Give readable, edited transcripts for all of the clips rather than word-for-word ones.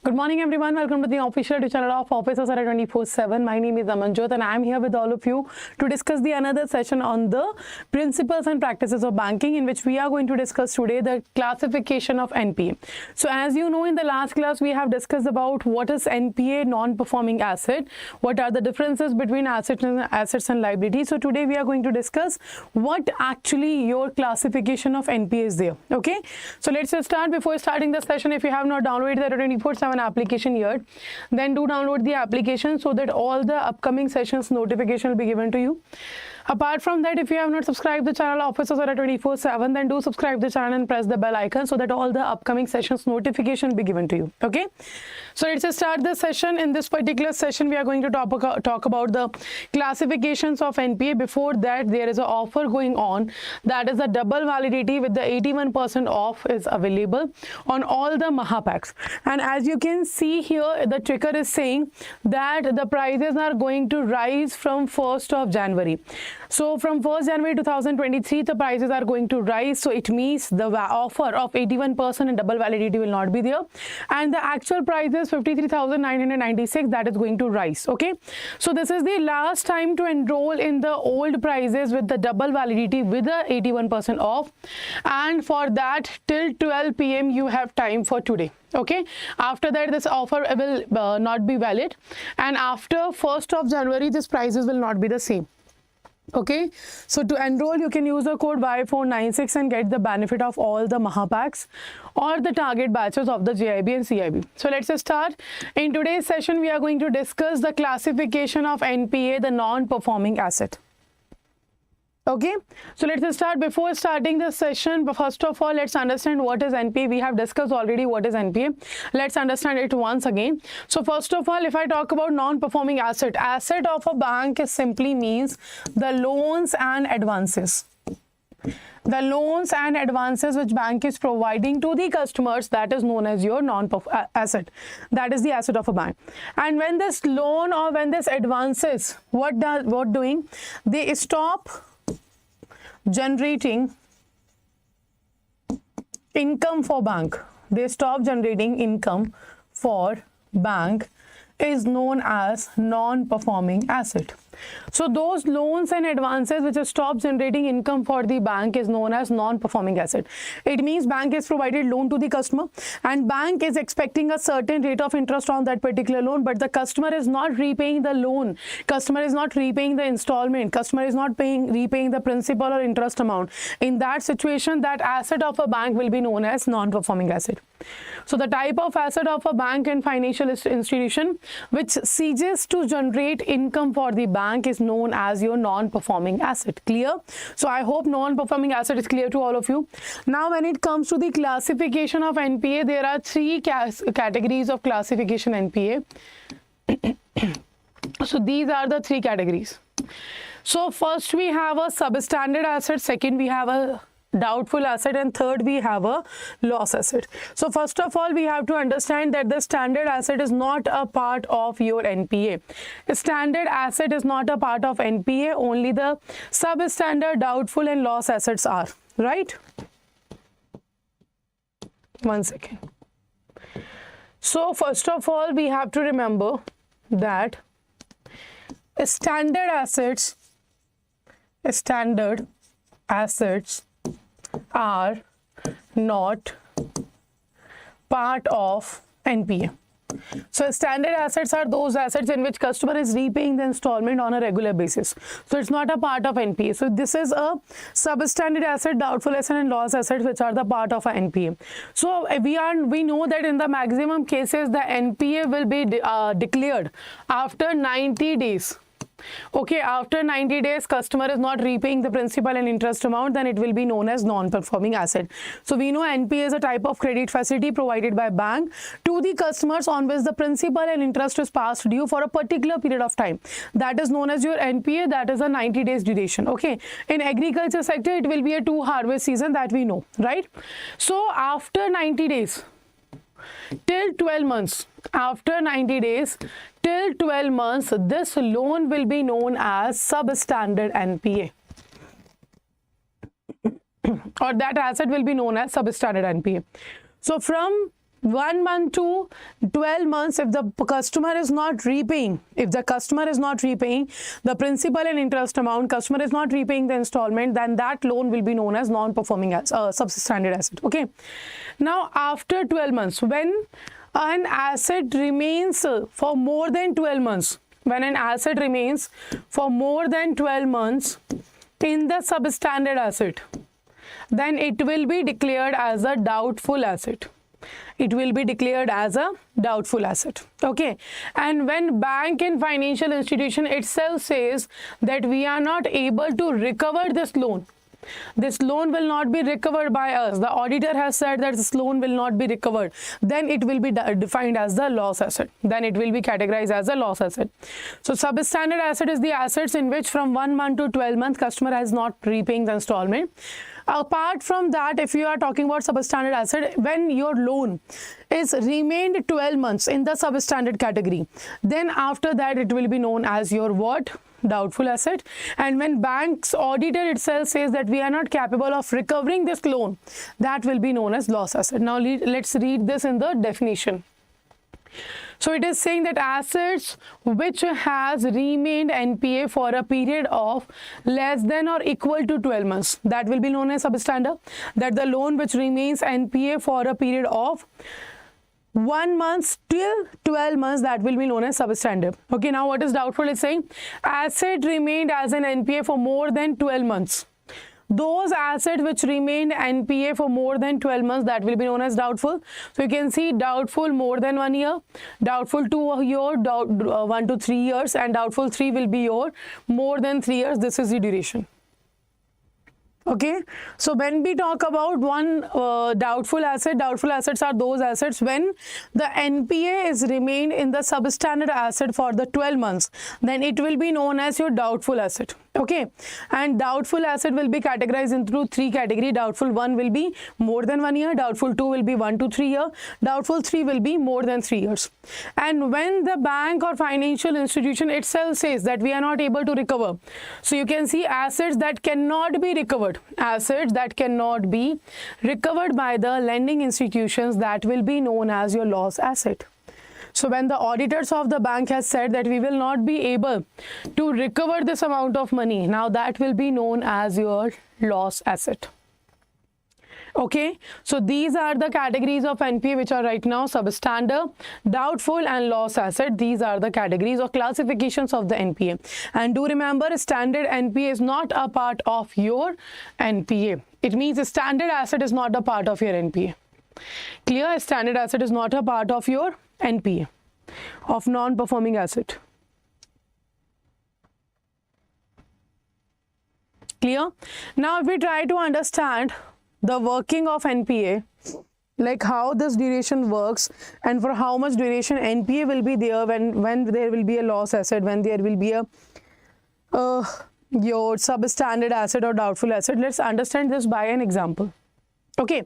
Good morning, everyone. Welcome to the official channel of Officers at 24/7. My name is Amanjot, and I am here with all of you to discuss the another session on the principles and practices of banking, in which we are going to discuss today the classification of NPA. So, as you know, in the last class we have discussed about what is NPA, non-performing asset, what are the differences between assets and liabilities. So, today we are going to discuss what actually your classification of NPA is there. Okay. So, let's just start. Before starting the session, if you have not downloaded the 24/7 application yet, then do download the application so that all the upcoming sessions notification will be given to you. Apart from that, if you have not subscribed the channel Officers at 24/7, then do subscribe the channel and press the bell icon so that all the upcoming sessions notification will be given to you. Okay. So let's just start the session. In this particular session, we are going to talk about the classifications of NPA. Before that, there is an offer going on, that is a double validity with the 81% off is available on all the Mahapacks. And as you can see here, the ticker is saying that the prices are going to rise from 1st of January. So from 1st January 2023, the prices are going to rise. So it means the offer of 81% and double validity will not be there. And the actual price is 53,996, that is going to rise. Okay. So this is the last time to enroll in the old prices with the double validity with the 81% off. And for that, till 12 PM, you have time for today. Okay. After that, this offer will not be valid. And after 1st of January, these prices will not be the same. Okay, so to enroll, you can use the code Y496 and get the benefit of all the Mahapacks or the target batches of the JAIIB and CAIIB. So let's just start. In today's session, we are going to discuss the classification of NPA, the non-performing asset. Okay, so let's just start. Before starting the session, first of all, let's understand what is NPA. We have discussed already what is NPA. Let's understand it once again. So first of all, if I talk about non-performing asset, asset of a bank is simply means the loans and advances. The loans and advances which bank is providing to the customers, that is known as your non-performing asset. That is the asset of a bank. And when this loan or when this advances, what doing? They stop generating income for bank. They stop generating income for bank is known as non-performing asset. So those loans and advances which stop generating income for the bank is known as non-performing asset. It means bank is provided loan to the customer and bank is expecting a certain rate of interest on that particular loan, but the customer is not repaying the loan, customer is not repaying the installment, customer is not repaying the principal or interest amount. In that situation, that asset of a bank will be known as non-performing asset. So the type of asset of a bank and financial institution which ceases to generate income for the bank is known as your non-performing asset. Clear? So I hope non-performing asset is clear to all of you. Now when it comes to the classification of NPA, there are three categories of classification NPA. So these are the three categories. So first we have a substandard asset, second we have a doubtful asset, and third we have a loss asset. So first of all, we have to understand that the standard asset is not a part of your NPA. Standard asset is not a part of NPA, only the substandard, doubtful and loss assets are, right? One second. So first of all, we have to remember that standard assets are not part of NPA. So standard assets are those assets in which customer is repaying the installment on a regular basis. So it's not a part of NPA. So this is a substandard asset, doubtful asset and loss assets which are the part of a NPA. So we know that in the maximum cases the NPA will be declared after 90 days. Okay, after 90 days customer is not repaying the principal and interest amount, then it will be known as non-performing asset. So we know NPA is a type of credit facility provided by bank to the customers on which the principal and interest is past due for a particular period of time. That is known as your NPA, that is a 90 days duration. Okay, in agriculture sector it will be a 2 harvest season, that we know, right? So after 90 days till 12 months, after 90 days till 12 months, this loan will be known as substandard NPA. or that asset will be known as substandard NPA. So from 1 month to 12 months, if the customer is not repaying, the principal and interest amount, customer is not repaying the installment, then that loan will be known as non-performing substandard asset. Okay. Now after 12 months, when an asset remains for more than 12 months, when an asset remains for more than 12 months in the substandard asset, then it will be declared as a doubtful asset. It will be declared as a doubtful asset. Okay. And when bank and financial institution itself says that we are not able to recover this loan will not be recovered by us, the auditor has said that this loan will not be recovered, then it will be defined as the loss asset. Then it will be categorized as a loss asset. So substandard asset is the assets in which from 1 month to 12 months customer has not repaying the installment. Apart from that, if you are talking about substandard asset, when your loan is remained 12 months in the substandard category, then after that it will be known as your what? Doubtful asset. And when bank's auditor itself says that we are not capable of recovering this loan, that will be known as loss asset. Now let's read this in the definition. So it is saying that assets which has remained NPA for a period of less than or equal to 12 months, that will be known as substandard. That the loan which remains NPA for a period of 1 month till 12 months, that will be known as substandard. Okay, now what is doubtful is saying asset remained as an NPA for more than 12 months. Those assets which remained NPA for more than 12 months, that will be known as doubtful. So you can see doubtful more than 1 year, doubtful 2 years, 1 to 3 years, and doubtful 3 will be your more than 3 years. This is the duration. Okay, so when we talk about one doubtful assets are those assets when the NPA is remained in the substandard asset for the 12 months, then it will be known as your doubtful asset. Okay, and doubtful asset will be categorized into 3 categories. Doubtful 1 will be more than 1 year, doubtful 2 will be 1 to 3 years, doubtful 3 will be more than 3 years. And when the bank or financial institution itself says that we are not able to recover, so you can see assets that cannot be recovered, assets that cannot be recovered by the lending institutions, that will be known as your loss asset. So when the auditors of the bank has said that we will not be able to recover this amount of money, now that will be known as your loss asset. Okay, so these are the categories of NPA which are right now: substandard, doubtful, and loss asset. These are the categories or classifications of the NPA. And do remember, standard NPA is not a part of your NPA. It means a standard asset is not a part of your NPA. Clear? Standard asset is not a part of your NPA of non-performing asset. Clear? Now if we try to understand the working of NPA, like how this duration works and for how much duration NPA will be there when there will be a loss asset, when there will be a your substandard asset or doubtful asset, let's understand this by an example. Okay,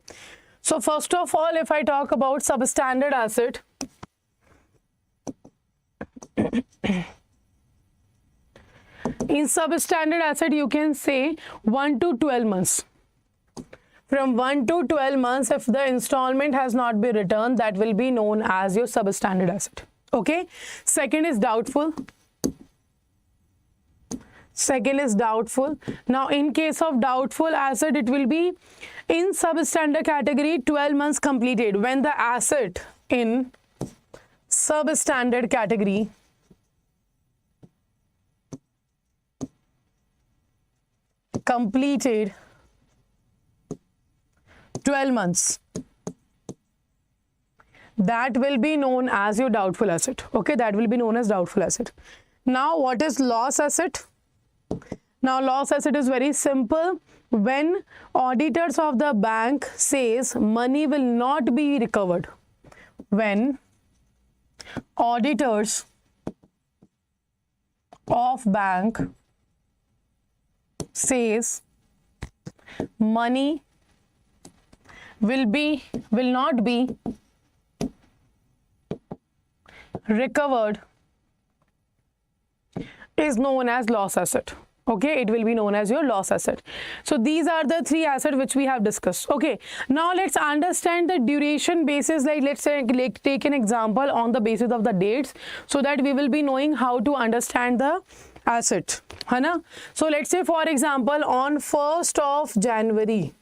so first of all, if I talk about substandard asset, in substandard asset you can say 1 to 12 months. From 1 to 12 months, if the installment has not been returned, that will be known as your substandard asset. Okay, second is doubtful. Now in case of doubtful asset, it will be in substandard category 12 months completed. When the asset in substandard category completed 12 months, that will be known as your doubtful asset. Okay, that will be known as doubtful asset. Now what is loss asset? Now loss asset is very simple. When auditors of the bank says money will not be recovered, when auditors of bank says money will not be recovered, is known as loss asset. Okay, it will be known as your loss asset. So these are the three assets which we have discussed. Okay, now let's understand the duration basis. Like let's say, like, take an example on the basis of the dates, so that we will be knowing how to understand the asset, है ना? So let's say, for example, on 1st of January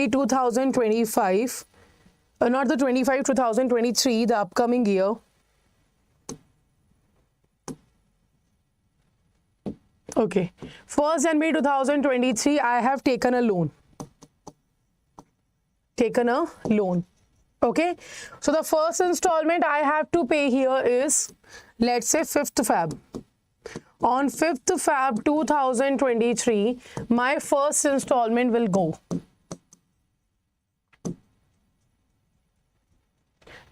2025, not the 25, 2023, the upcoming year. Okay, 1st January 2023, I have taken a loan. Okay, so the first installment I have to pay here is, let's say, 5th Feb. On 5th Feb 2023, my first installment will go.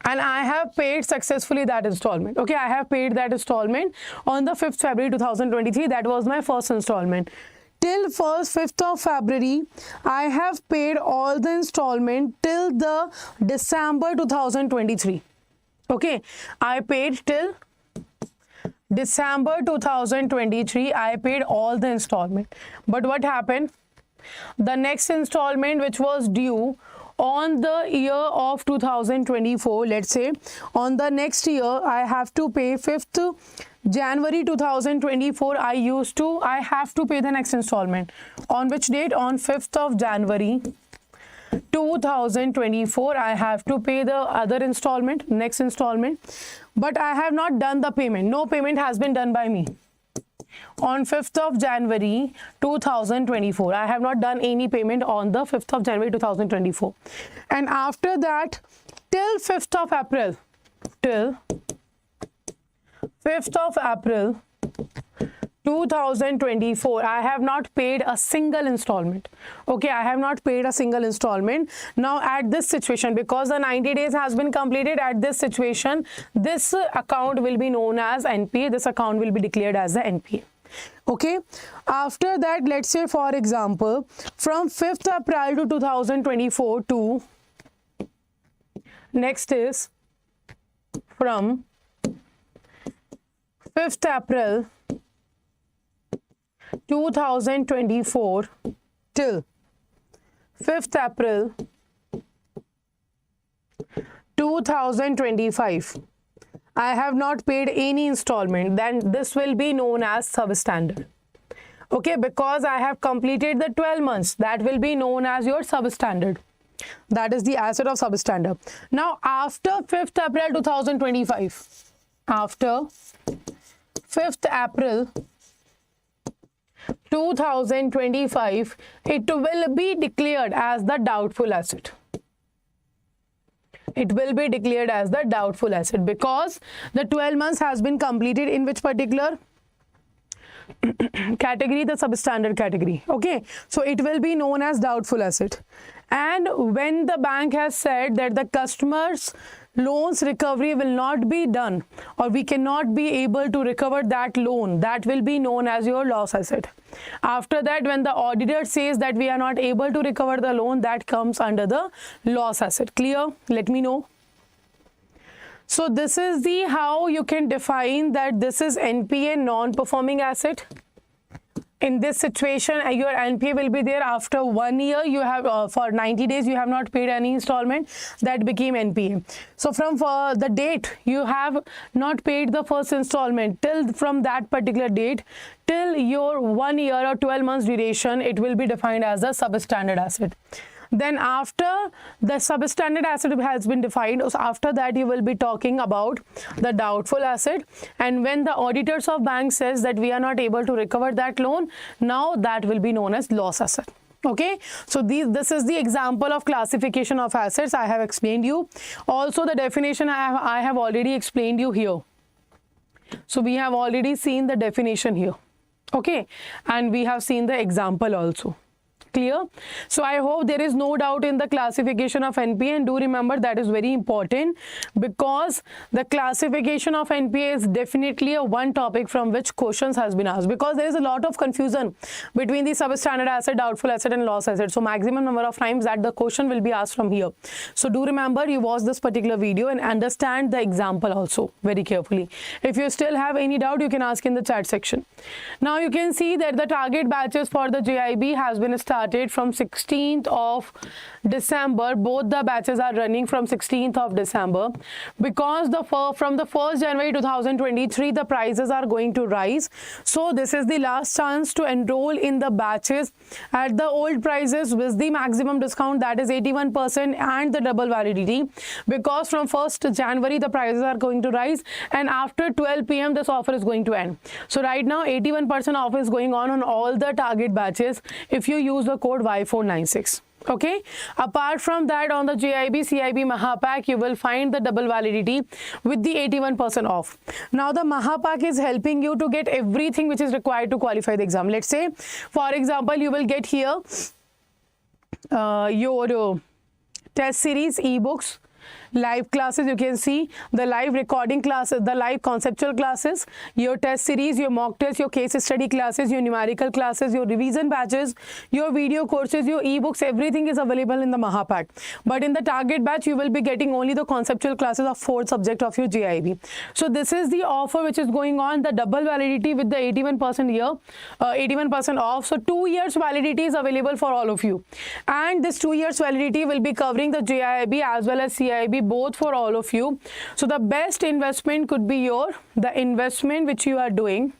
And I have paid successfully that installment. Okay, I have paid that installment on the 5th February 2023. That was my first installment. Till 5th of February, I have paid all the installment till the December 2023. Okay, I paid till December 2023. I paid all the installment. But what happened? The next installment, which was due on the year of 2024, let's say, on the next year, I have to pay 5th January 2024. I have to pay the next installment. On which date? On 5th of January 2024, I have to pay the other installment, next installment. But I have not done the payment. No payment has been done by me. On 5th of January 2024, I have not done any payment on the 5th of January 2024. And after that, till 5th of April, till 5th of April 2024, I have not paid a single installment. Okay, I have not paid a single installment. Now at this situation, because the 90 days has been completed, at this situation, this account will be known as NPA. This account will be declared as the NPA. Okay, after that, let's say, for example, from 5th April to 2024 to, next is from 5th April 2024 till 5th April 2025. I have not paid any installment. Then this will be known as substandard. Okay, because I have completed the 12 months, that will be known as your substandard. That is the asset of substandard. Now, after 5th April 2025, after 5th April 2025, it will be declared as the doubtful asset. It will be declared as the doubtful asset because the 12 months has been completed in which particular category? The substandard category. Okay, so it will be known as doubtful asset. And when the bank has said that the customer's loans recovery will not be done, or we cannot be able to recover that loan, that will be known as your loss asset. After that, when the auditor says that we are not able to recover the loan, that comes under the loss asset. Clear? Let me know. So this is the how you can define that this is NPA, non-performing asset. In this situation, your NPA will be there after 1 year. You have for 90 days you have not paid any installment, that became NPA. So from the date you have not paid the first installment till from that particular date till your 1 year or 12 months duration, it will be defined as a substandard asset. Then after the substandard asset has been defined, so after that you will be talking about the doubtful asset. And when the auditors of bank says that we are not able to recover that loan, now that will be known as loss asset. Okay, so this is the example of classification of assets I have explained you. Also the definition I have already explained you here. So we have already seen the definition here. Okay, and we have seen the example also. Clear? So I hope there is no doubt in the classification of NPA, and do remember that is very important because the classification of NPA is definitely a one topic from which questions has been asked, because there is a lot of confusion between the substandard asset, doubtful asset and loss asset. So maximum number of times that the question will be asked from here. So do remember you watch this particular video and understand the example also very carefully. If you still have any doubt, you can ask in the chat section. Now you can see that the target batches for the JAIIB has been started from 16th of December. Both the batches are running from 16th of December because from the 1st January 2023 the prices are going to rise. So this is the last chance to enroll in the batches at the old prices with the maximum discount, that is 81% and the double validity, because from 1st January the prices are going to rise and after 12 PM this offer is going to end. So right now 81% off is going on all the target batches if you use the code Y496. Okay, apart from that, on the JAIIB CAIIB Mahapack you will find the double validity with the 81% off. Now the Mahapack is helping you to get everything which is required to qualify the exam. Let's say for example you will get here your test series, ebooks, live classes. You can see the live recording classes, the live conceptual classes, your test series, your mock tests, your case study classes, your numerical classes, your revision batches, your video courses, your ebooks, everything is available in the Mahapack. But in the target batch you will be getting only the conceptual classes of 4 subjects of your JAIIB. So this is the offer which is going on, the double validity with the 81% here, 81% off. So 2 years validity is available for all of you, and this 2 years validity will be covering the JAIIB as well as CAIIB, both for all of you. So the best investment could be the investment which you are doing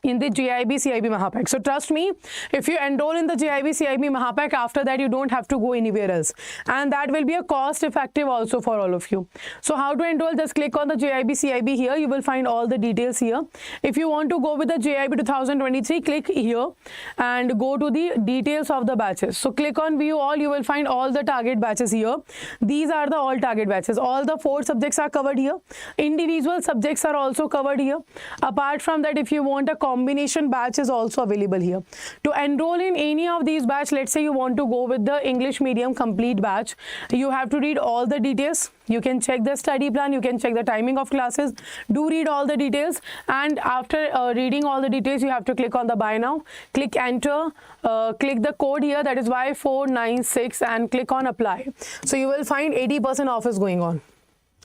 in the JAIIB CAIIB Mahapack. So trust me, if you enroll in the JAIIB CAIIB Mahapack, after that you don't have to go anywhere else, and that will be a cost effective also for all of you. So how to enroll? Just click on the JAIIB CAIIB here. You will find all the details here. If you want to go with the JAIIB 2023, click here and go to the details of the batches. So click on view all. You will find all the target batches here. These are the all target batches. All the 4 subjects are covered here. Individual subjects are also covered here. Apart from that, if you want a combination batch is also available here. To enroll in any of these batch, let's say you want to go with the English medium complete batch, you have to read all the details. You can check the study plan, you can check the timing of classes. Do read all the details, and after reading all the details you have to click on the buy now, click enter, click the code here, that is Y496, and click on apply. So you will find 80% off is going on.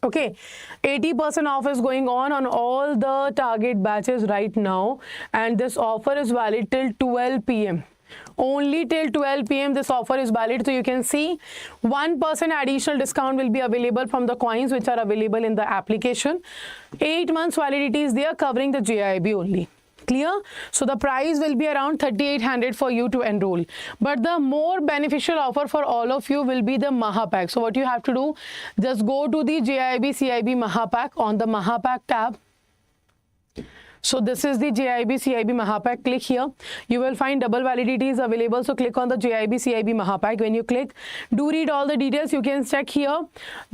Okay, 80% off is going on all the target batches right now, and this offer is valid till 12 PM. Only till 12 PM this offer is valid. So you can see 1% additional discount will be available from the coins which are available in the application. 8 months validity is there, covering the JAIIB only. Clear? So the price will be around 3,800 for you to enroll, but the more beneficial offer for all of you will be the Mahapack. So what you have to do, just go to the JAIIB CAIIB Mahapack on the Mahapack tab. So this is the JAIIB CAIIB Mahapack. Click here. You will find double validity is available. So click on the JAIIB CAIIB Mahapack. When you click, do read all the details. You can check here.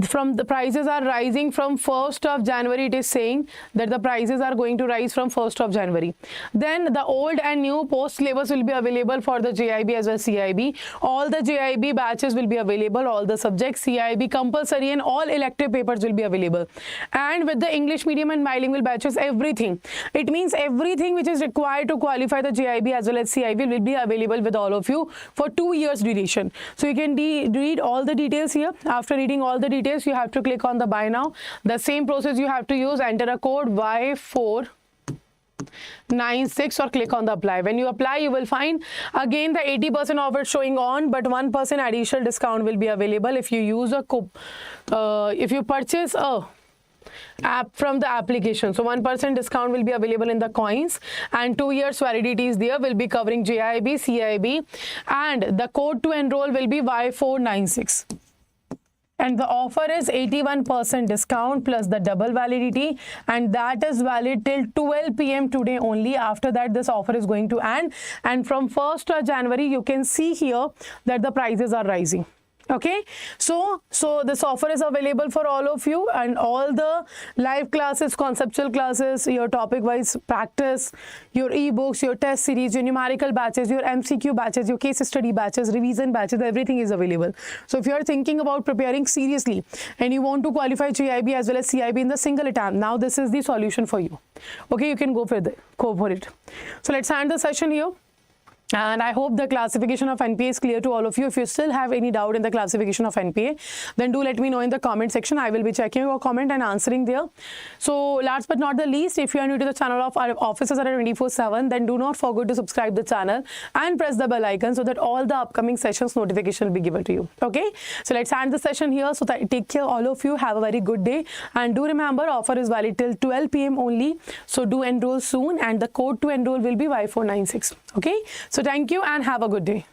From the prices are rising from 1st of January. It is saying that the prices are going to rise from 1st of January. Then the old and new post syllabus will be available for the JAIIB as well as CAIIB. All the JAIIB batches will be available. All the subjects, CAIIB compulsory, and all elective papers will be available. And with the English medium and bilingual batches, everything. It means everything which is required to qualify the JAIIB as well as CAIIB will be available with all of you for 2 years duration. So you can read all the details here. After reading all the details, you have to click on the buy now. The same process you have to use. Enter a code Y496 or click on the apply. When you apply, you will find again the 80% offer showing on, but 1% additional discount will be available if you use a if you purchase a app from the application. So 1% discount will be available in the coins, and 2 years validity is there, will be covering JAIIB, CAIIB, and the code to enroll will be Y496. And the offer is 81% discount plus the double validity, and that is valid till 12 PM today only. After that, this offer is going to end, and from 1st of January, you can see here that the prices are rising. Okay, so this offer is available for all of you, and all the live classes, conceptual classes, your topic wise practice, your ebooks, your test series, your numerical batches, your MCQ batches, your case study batches, revision batches, everything is available. So if you are thinking about preparing seriously and you want to qualify JAIIB as well as CAIIB in the single attempt, now this is the solution for you. Okay, you can go for it. So let's end the session here. And I hope the classification of NPA is clear to all of you. If you still have any doubt in the classification of NPA, then do let me know in the comment section. I will be checking your comment and answering there. So last but not the least, if you are new to the channel of our officers at 24/7, then do not forget to subscribe the channel and press the bell icon so that all the upcoming sessions notification will be given to you. Okay, so let's end the session here. So take care all of you. Have a very good day, and do remember offer is valid till 12 PM only. So do enroll soon, and the code to enroll will be Y496. Okay, so thank you and have a good day.